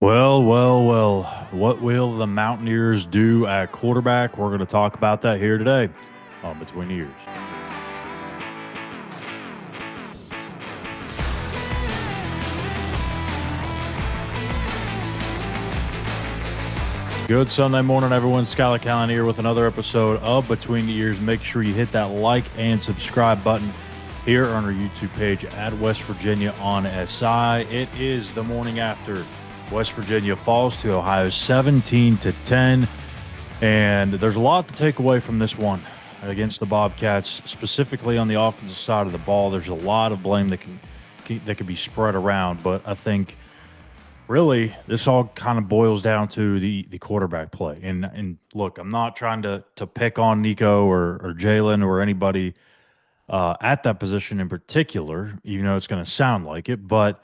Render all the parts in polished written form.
Well, well, well. What will the Mountaineers do at quarterback? We're going to talk about that here today on Between the Eers. Good Sunday morning, everyone. Schuyler Callihan here with another episode of Between the Eers. Make sure you hit that like and subscribe button here on our YouTube page at West Virginia on SI. It is the morning after West Virginia falls to Ohio 17-10. And there's a lot to take away from this one against the Bobcats, specifically on the offensive side of the ball. There's a lot of blame that can be spread around, but I think really this all kind of boils down to the quarterback play. And look, I'm not trying to pick on Nico or Jalen or anybody at that position in particular, even though it's going to sound like it, but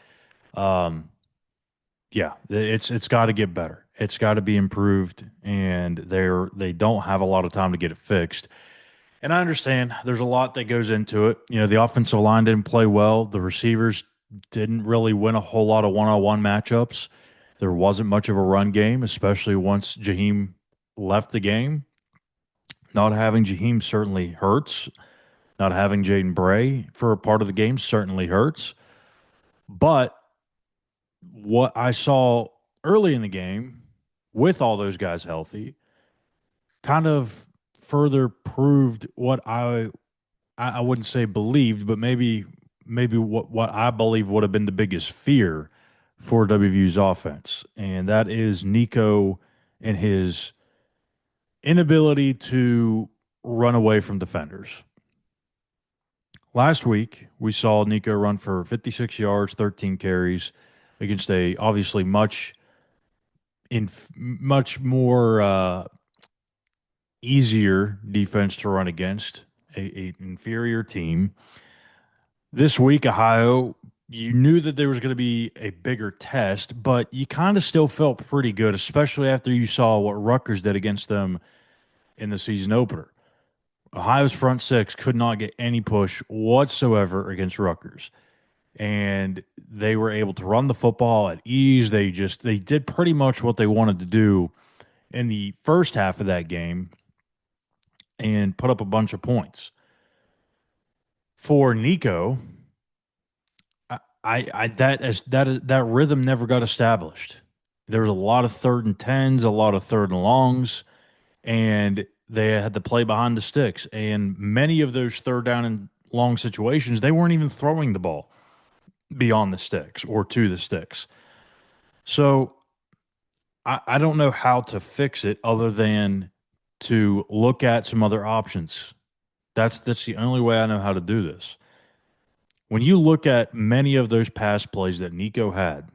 yeah, it's got to get better. It's got to be improved, and they don't have a lot of time to get it fixed. And I understand there's a lot that goes into it. You know, the offensive line didn't play well. The receivers didn't really win a whole lot of one-on-one matchups. There wasn't much of a run game, especially once Jaheim left the game. Not having Jaheim certainly hurts. Not having Jaden Bray for a part of the game certainly hurts. But what I saw early in the game with all those guys healthy kind of further proved what I wouldn't say believed, but maybe what I believe would have been the biggest fear for WVU's offense, and that is Nico and his inability to run away from defenders. Last week, we saw Nico run for 56 yards, 13 carries against a obviously much more easier defense to run against, a inferior team. This week, Ohio, you knew that there was going to be a bigger test, but you kind of still felt pretty good, especially after you saw what Rutgers did against them in the season opener. Ohio's front six could not get any push whatsoever against Rutgers, and they were able to run the football at ease. They did pretty much what they wanted to do in the first half of that game and put up a bunch of points. For Nico, that rhythm never got established. There was a lot of 3rd and 10s, a lot of 3rd and longs, and they had to play behind the sticks. And many of those 3rd down and long situations, they weren't even throwing the ball beyond the sticks or to the sticks. So I don't know how to fix it other than to look at some other options. That's the only way I know how to do this. When you look at many of those pass plays that Nico had,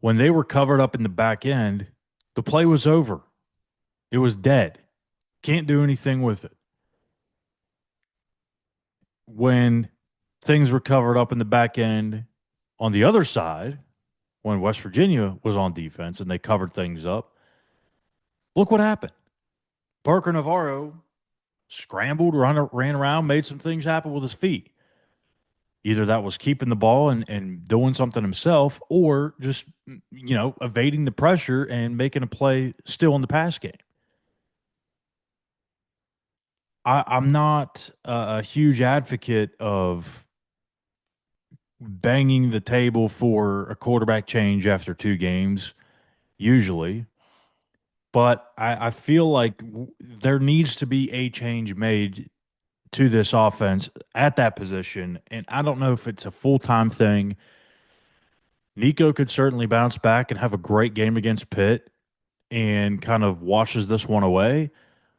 when they were covered up in the back end, the play was over. It was dead. Can't do anything with it. When things were covered up in the back end on the other side, when West Virginia was on defense and they covered things up, look what happened. Parker Navarro scrambled, ran around, made some things happen with his feet. Either that was keeping the ball and doing something himself, or just, evading the pressure and making a play still in the pass game. I'm not a huge advocate of banging the table for a quarterback change after 2 games, usually. But I feel like there needs to be a change made to this offense at that position. And I don't know if it's a full-time thing. Nico could certainly bounce back and have a great game against Pitt and kind of washes this one away.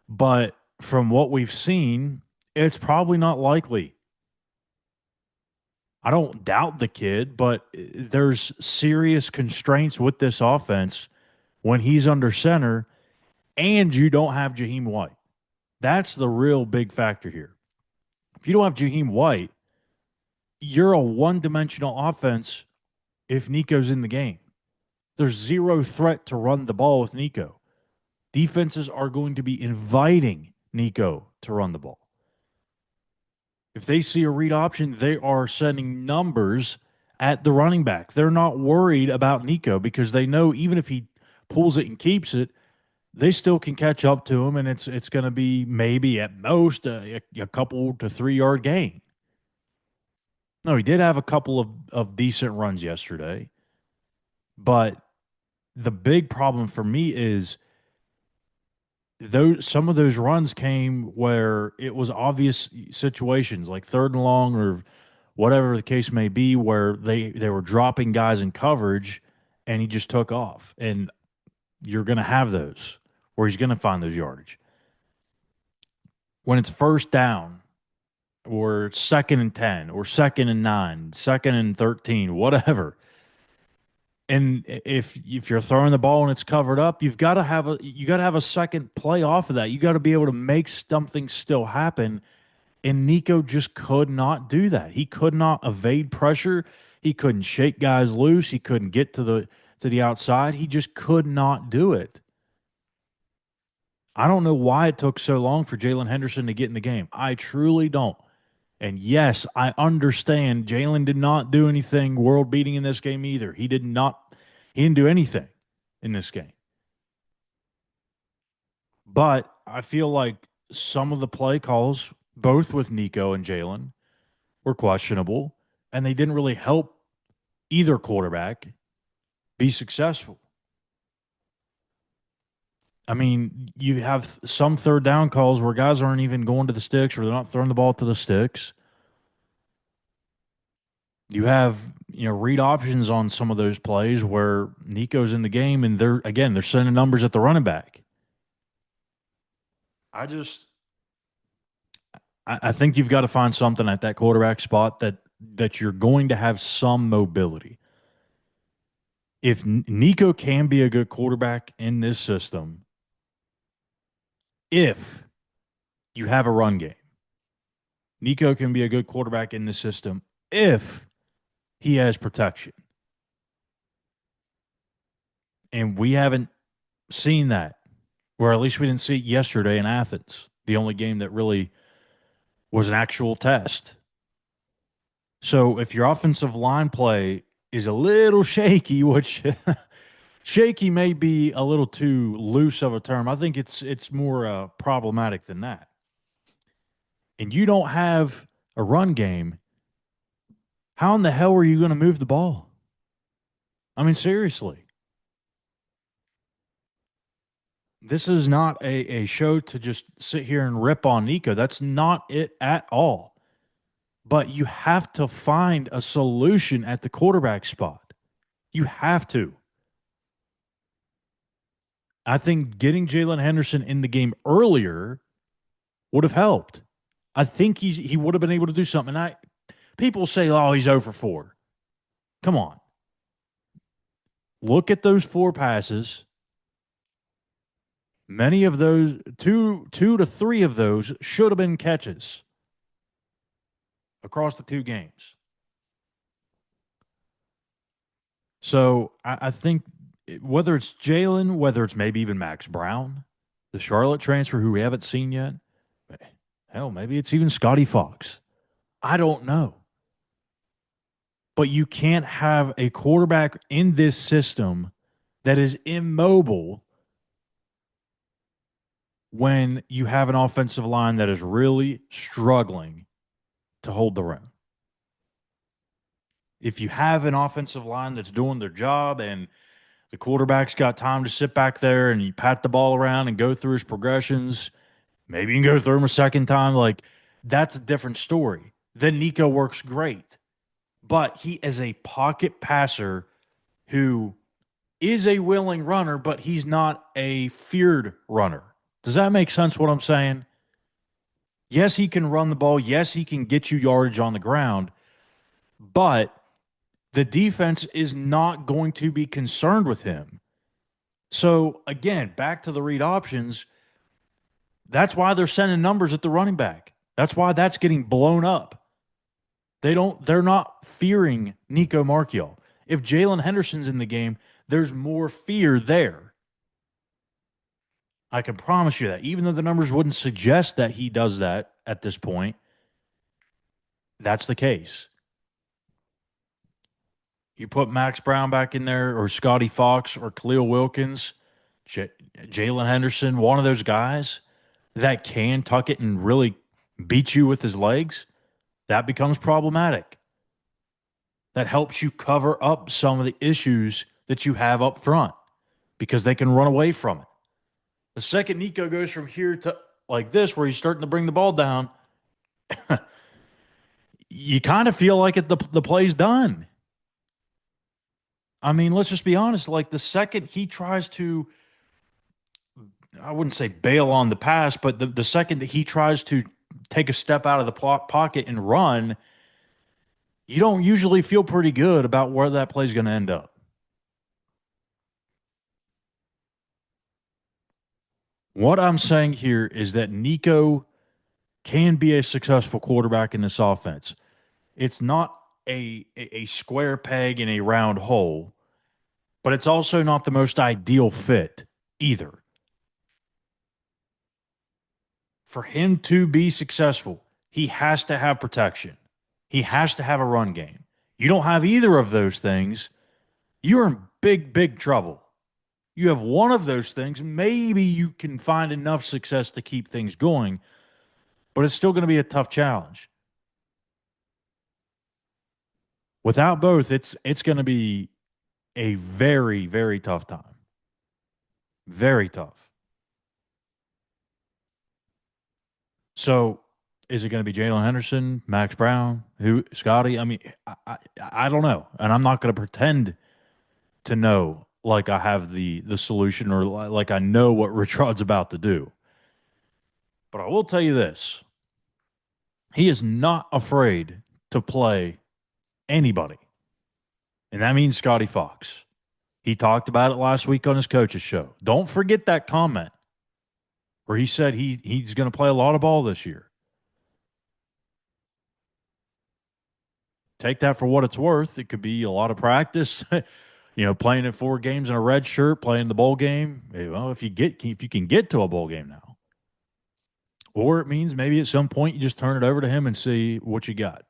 But from what we've seen, it's probably not likely. I don't doubt the kid, but there's serious constraints with this offense when he's under center and you don't have Jaheim White. That's the real big factor here. If you don't have Jaheim White, you're a one-dimensional offense if Nico's in the game. There's zero threat to run the ball with Nico. Defenses are going to be inviting Nico to run the ball. If they see a read option, they are sending numbers at the running back. They're not worried about Nico because they know even if he pulls it and keeps it, they still can catch up to him, and it's going to be maybe at most a couple to 3 yard gain. No, he did have a couple of decent runs yesterday, but the big problem for me is those some of those runs came where it was obvious situations like 3rd and long or whatever the case may be, where they were dropping guys in coverage, and he just took off. And you're going to have those where he's going to find those yardage. When it's 1st down or 2nd and 10 or 2nd and 9, 2nd and 13, whatever. And if you're throwing the ball and it's covered up, you got to have a second play off of that. You got to be able to make something still happen. And Nico just could not do that. He could not evade pressure. He couldn't shake guys loose. He couldn't get to the outside. He just could not do it. I don't know why it took so long for Jalen Henderson to get in the game. I truly don't. And yes, I understand Jalen did not do anything world beating in this game either. He didn't do anything in this game. But I feel like some of the play calls, both with Nico and Jalen, were questionable, and they didn't really help either quarterback be successful. I mean, you have some 3rd down calls where guys aren't even going to the sticks or they're not throwing the ball to the sticks. You have, read options on some of those plays where Nico's in the game and they're sending numbers at the running back. I think you've got to find something at that quarterback spot that you're going to have some mobility. If Nico can be a good quarterback in this system, if you have a run game, Nico can be a good quarterback in this system if he has protection. And we haven't seen that, or at least we didn't see it yesterday in Athens, the only game that really was an actual test. So if your offensive line play is a little shaky, which shaky may be a little too loose of a term, I think it's more problematic than that. And you don't have a run game, how in the hell are you going to move the ball? I mean, seriously. This is not a show to just sit here and rip on Nico. That's not it at all. But you have to find a solution at the quarterback spot. You have to. I think getting Jalen Henderson in the game earlier would have helped. I think he would have been able to do something. People say, oh, he's 0 for 4. Come on. Look at those 4 passes. Many of those, two to 3 of those should have been catches across the 2 games. So I think whether it's Jalen, whether it's maybe even Max Brown, the Charlotte transfer who we haven't seen yet, hell, maybe it's even Scotty Fox. I don't know. But you can't have a quarterback in this system that is immobile when you have an offensive line that is really struggling to hold the rim. If you have an offensive line that's doing their job and the quarterback's got time to sit back there and you pat the ball around and go through his progressions, maybe you can go through them a second time, like that's a different story. Then Nico works great. But he is a pocket passer who is a willing runner, but he's not a feared runner. Does that make sense what I'm saying? Yes, he can run the ball. Yes, he can get you yardage on the ground. But the defense is not going to be concerned with him. So, again, back to the read options. That's why they're sending numbers at the running back. That's why that's getting blown up. They're not fearing Nico Marchiol. If Jalen Henderson's in the game, there's more fear there. I can promise you that. Even though the numbers wouldn't suggest that he does that at this point, that's the case. You put Max Brown back in there, or Scotty Fox, or Khalil Wilkins, J- Jalen Henderson, one of those guys that can tuck it and really beat you with his legs, that becomes problematic. That helps you cover up some of the issues that you have up front because they can run away from it. The second Nico goes from here to like this, where he's starting to bring the ball down, you kind of feel like the play's done. I mean, let's just be honest. Like the second he tries to, I wouldn't say bail on the pass, but the second that he tries to take a step out of the pocket and run, you don't usually feel pretty good about where that play's going to end up. What I'm saying here is that Nico can be a successful quarterback in this offense. It's not a square peg in a round hole, but it's also not the most ideal fit either. For him to be successful, he has to have protection. He has to have a run game. You don't have either of those things, you're in big, big trouble. You have one of those things, maybe you can find enough success to keep things going, but it's still going to be a tough challenge. Without both, it's going to be a very, very tough time. Very tough. So is it going to be Jalen Henderson, Max Brown, who Scotty? I mean, I don't know, and I'm not going to pretend to know like I have the solution or like I know what Rich Rod's about to do. But I will tell you this: he is not afraid to play anybody, and that means Scotty Fox. He talked about it last week on his coach's show. Don't forget that comment where he said he's going to play a lot of ball this year. Take that for what it's worth. It could be a lot of practice. Playing in 4 games in a red shirt, playing the bowl game. Well, if you can get to a bowl game now, or it means maybe at some point you just turn it over to him and see what you got.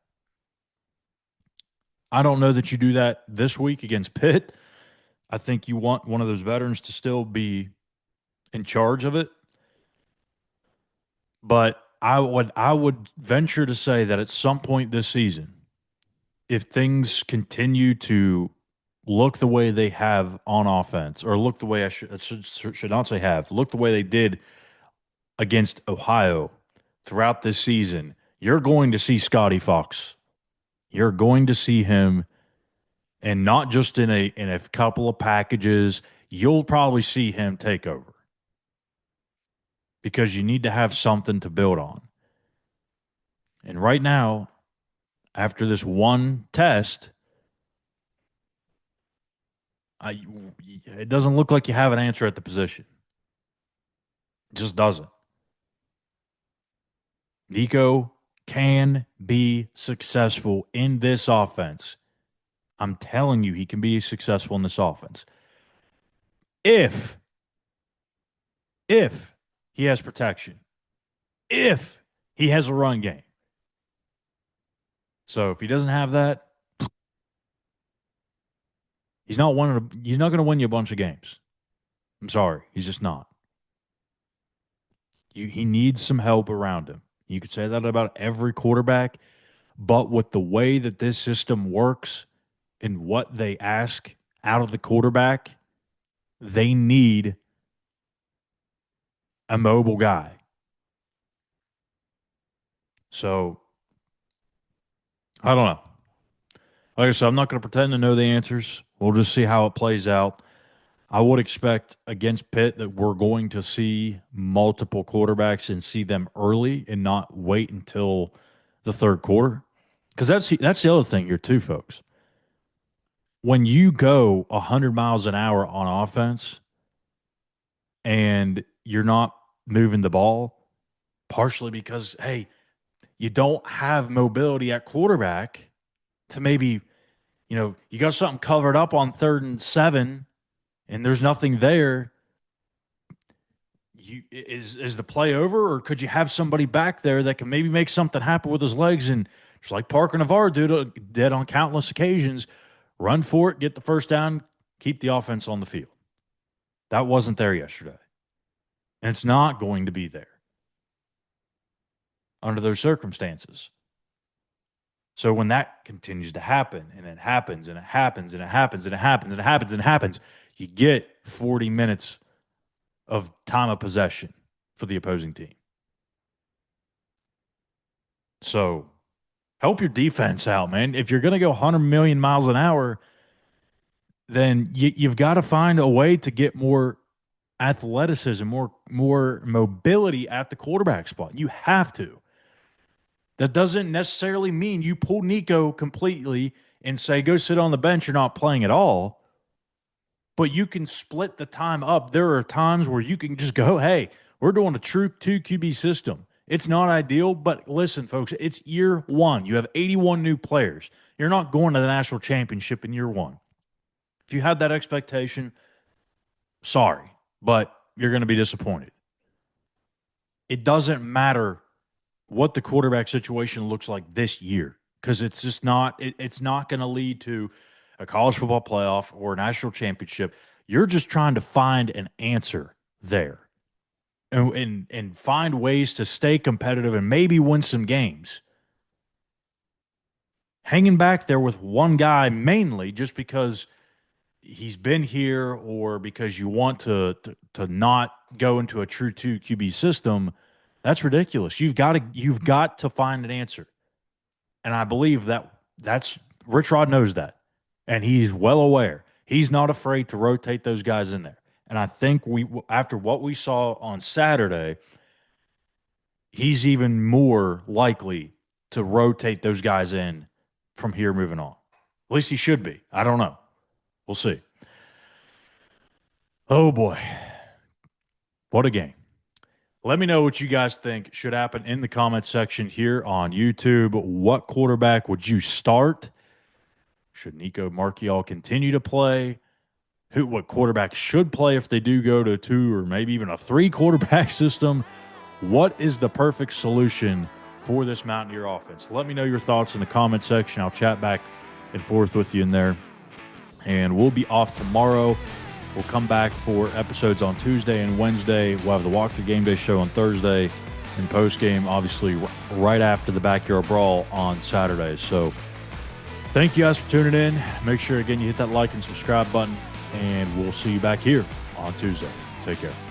I don't know that you do that this week against Pitt. I think you want one of those veterans to still be in charge of it. But I would venture to say that at some point this season, if things continue to look the way they have on offense, or look the way I should not say have, look the way they did against Ohio throughout this season, you're going to see Scotty Fox. You're going to see him, and not just in a couple of packages. You'll probably see him take over because you need to have something to build on. And right now, after this one test, it doesn't look like you have an answer at the position. It just doesn't. Nico can be successful in this offense. I'm telling you, he can be successful in this offense. If he has protection, if he has a run game. So if he doesn't have that, he's not going to win you a bunch of games. I'm sorry, he's just not. He needs some help around him. You could say that about every quarterback, but with the way that this system works and what they ask out of the quarterback, they need a mobile guy. So I don't know. Like I said, I'm not going to pretend to know the answers. We'll just see how it plays out. I would expect against Pitt that we're going to see multiple quarterbacks and see them early and not wait until the third quarter. Because that's the other thing here too, folks. When you go 100 miles an hour on offense and you're not moving the ball, partially because, hey, you don't have mobility at quarterback to maybe, you got something covered up on 3rd and 7 and there's nothing there. Is the play over, or could you have somebody back there that can maybe make something happen with his legs? And just like Parker Navarre did on countless occasions, Run for it, get the first down, keep the offense on the field. That wasn't there yesterday. And it's not going to be there under those circumstances. So when that continues to happen, and it happens, and it happens, and it happens, and it happens, and it happens, and it happens, you get 40 minutes of time of possession for the opposing team. So help your defense out, man. If you're going to go 100 million miles an hour, then you've got to find a way to get more athleticism, more mobility at the quarterback spot. You have to. That doesn't necessarily mean you pull Nico completely and say, go sit on the bench, you're not playing at all. But you can split the time up. There are times where you can just go, hey, we're doing a true 2 QB system. It's not ideal, but listen, folks, it's year one. You have 81 new players. You're not going to the national championship in year one. If you had that expectation, sorry, but you're going to be disappointed. It doesn't matter what the quarterback situation looks like this year, because it's just not it's not going to lead to a college football playoff or a national championship. You're just trying to find an answer there and find ways to stay competitive and maybe win some games. Hanging back there with one guy mainly just because he's been here or because you want to not go into a true 2 QB system, that's ridiculous. You've got to find an answer. And I believe that's Rich Rod knows that. And he's well aware. He's not afraid to rotate those guys in there. And I think after what we saw on Saturday, he's even more likely to rotate those guys in from here moving on. At least he should be. I don't know. We'll see. Oh, boy. What a game. Let me know what you guys think should happen in the comments section here on YouTube. What quarterback would you start? Should Nico Marchiol continue to play? What quarterback should play if they do go to 2 or maybe even a 3 quarterback system? What is the perfect solution for this Mountaineer offense? Let me know your thoughts in the comment section. I'll chat back and forth with you in there. And we'll be off tomorrow. We'll come back for episodes on Tuesday and Wednesday. We'll have the Walk Thru GameDay Show on Thursday and postgame, obviously, right after the Backyard Brawl on Saturday. So thank you guys for tuning in. Make sure, again, you hit that like and subscribe button, and we'll see you back here on Tuesday. Take care.